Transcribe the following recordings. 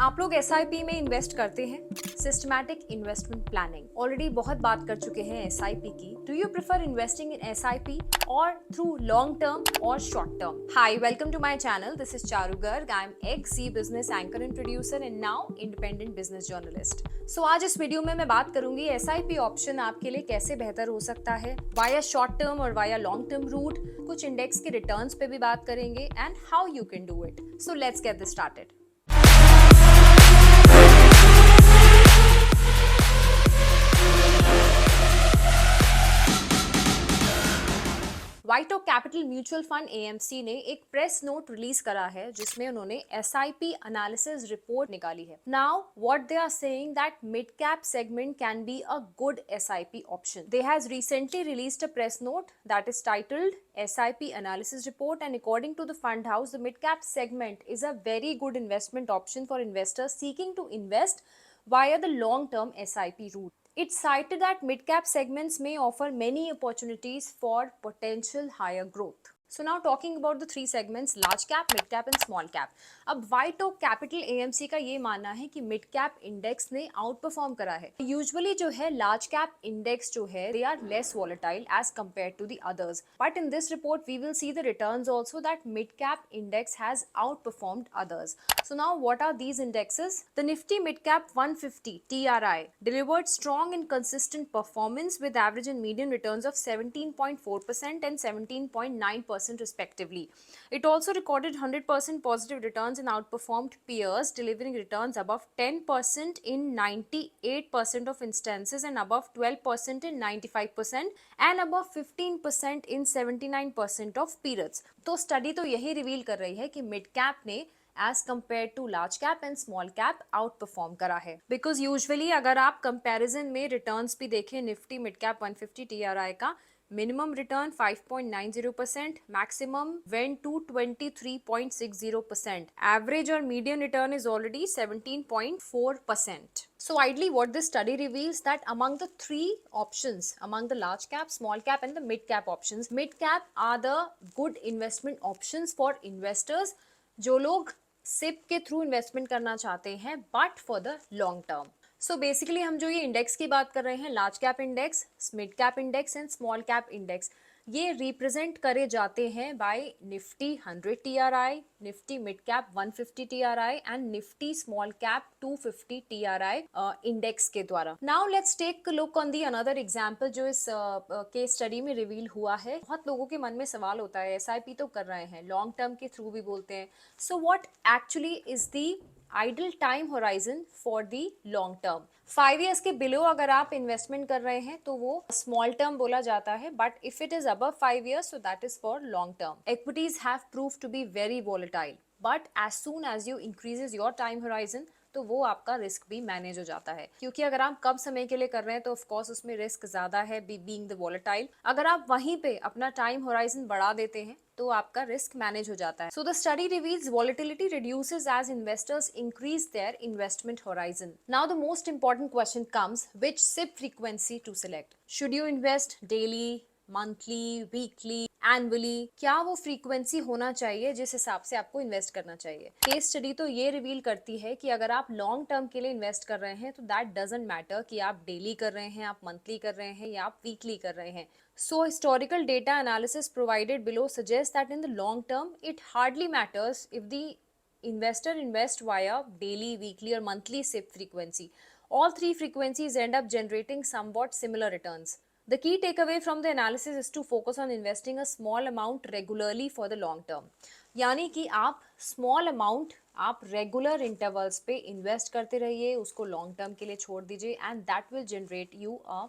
आप लोग एसआईपी में इन्वेस्ट करते हैं? सिस्टमैटिक इन्वेस्टमेंट प्लानिंग, ऑलरेडी बहुत बात कर चुके हैं एसआईपी की। Do you prefer investing in SIP और थ्रू लॉन्ग टर्म और short term? Hi, welcome to my channel. This is Charu Garg. I am ex C business anchor and producer and now independent business journalist. So आज इस video में मैं बात करूंगी SIP option आपके लिए कैसे बेहतर हो सकता है वाया शॉर्ट टर्म और वाया लॉन्ग टर्म रूट। कुछ इंडेक्स के रिटर्न्स पे भी बात करेंगे and how you can do it. So let's get this started. White Oak Capital mutual fund AMC ने एक प्रेस नोट रिलीज करा है जिसमें उन्होंने एसआईपी एनालिसिस रिपोर्ट निकाली है। Now what they are saying that mid cap segment can be a good SIP option. They has recently released a press note that is titled SIP analysis report, and according to the fund house, the mid cap segment is a very good investment option for investors seeking to invest via the long term SIP route. It cited that mid cap segments may offer many opportunities for potential higher growth. So now talking about the three segments, large cap, mid cap and small cap. अब white Oak capital AMC का ये मानना है कि mid cap index ने out perform करा है। Usually जो है लार्ज कैप इंडेक्स जो है they are less volatile as compare to the others, but in this report we will see the returns also that mid cap index has outperformed others. So now what are these indexes? The Nifty Mid Cap 150 TRI delivered strong and consistent performance with average and median returns of 17.4% and 17.9% respectively. It also recorded 100% positive returns and outperformed peers, delivering returns above 10% in 98% of instances and above 12% in 95% and above 15% in 79% of periods. तो study तो यही reveal कर रही है कि mid cap ने as compare to large cap and small cap outperform करा है। बिकॉज यूजुअली अगर आप कंपैरिजन में रिटर्न्स भी देखें निफ्टी मिड कैप 150 TRI का minimum return 5.90%, maximum went to 23.60%, average और median return is already 17.4%. So ideally what this study reveals that among the three options, among the large cap, small cap and the mid cap options, mid cap are the good investment options for investors जो लोग SIP के through investment करना चाहते हैं but for the long term. So basically हम जो ये index की बात कर रहे हैं, large cap index, mid cap index and small cap index, ये रिप्रेजेंट करे जाते हैं by Nifty 100 TRI, Nifty mid cap 150 TRI and Nifty small cap 250 TRI index के द्वारा. Now let's take look on the another example जो इस case study में reveal हुआ है. बहुत लोगों के मन में सवाल होता है एसआईपी तो कर रहे हैं, लॉन्ग टर्म के थ्रू भी बोलते हैं, so what actually is the idle time horizon for the long term. 5 years के बिलो अगर आप इन्वेस्टमेंट कर रहे हैं तो वो स्मॉल टर्म बोला जाता है, but if it is above 5 years so that is for long term. Equities have proved to be very volatile, but as soon as you increases your time horizon तो वो आपका रिस्क भी manage हो जाता है, क्योंकि अगर आप कम समय के लिए कर रहे हैं तो ऑफ कोर्स उसमें रिस्क ज्यादा है बीइंग द वॉलेटाइल. अगर आप वहीं पे अपना टाइम होराइजन बढ़ा देते हैं तो आपका रिस्क मैनेज हो जाता है. So the study reveals volatility reduces as investors increase their investment horizon. Now the most important question comes, which SIP frequency to select. Should you invest daily, monthly, weekly, annually? क्या वो frequency होना चाहिए जिस हिसाब से आपको invest करना चाहिए? केस स्टडी तो ये रिवील करती है कि अगर आप लॉन्ग टर्म के लिए इन्वेस्ट कर रहे हैं तो दैट डजंट मैटर कि आप डेली कर रहे हैं, आप मंथली कर रहे हैं या आप वीकली कर रहे हैं. So historical data analysis provided below suggests that in the long term, it hardly matters if the investor invests via daily, weekly or monthly SIP frequency. All three frequencies end up generating somewhat similar returns. The key takeaway from the analysis is to focus on investing a small amount regularly for the long term. यानी कि आप small amount आप regular intervals पे invest करते रहिए, उसको long term के लिए छोड़ दीजिए and that will generate you a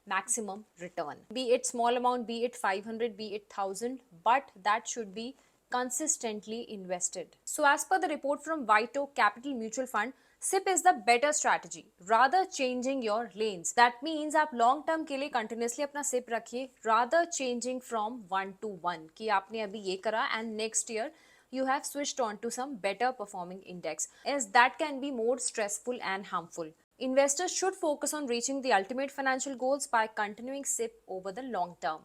maximum return, be it small amount, be it 500, be it 1000, but that should be consistently invested. So as per the report from White Oak Capital Mutual Fund, SIP is the better strategy rather changing your lanes. That means आप long term के लिए continuously अपना SIP रखिए rather changing from 1 to 1 कि आपने अभी ये करा and next year you have switched on to some better performing index, as that can be more stressful and harmful. Investors should focus on reaching the ultimate financial goals by continuing SIP over the long term.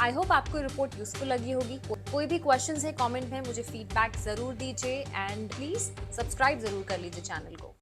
I hope आपको report useful लगी होगी। कोई भी question है comment में मुझे feedback जरूर दीजिए एंड प्लीज सब्सक्राइब जरूर कर लीजिए चैनल को।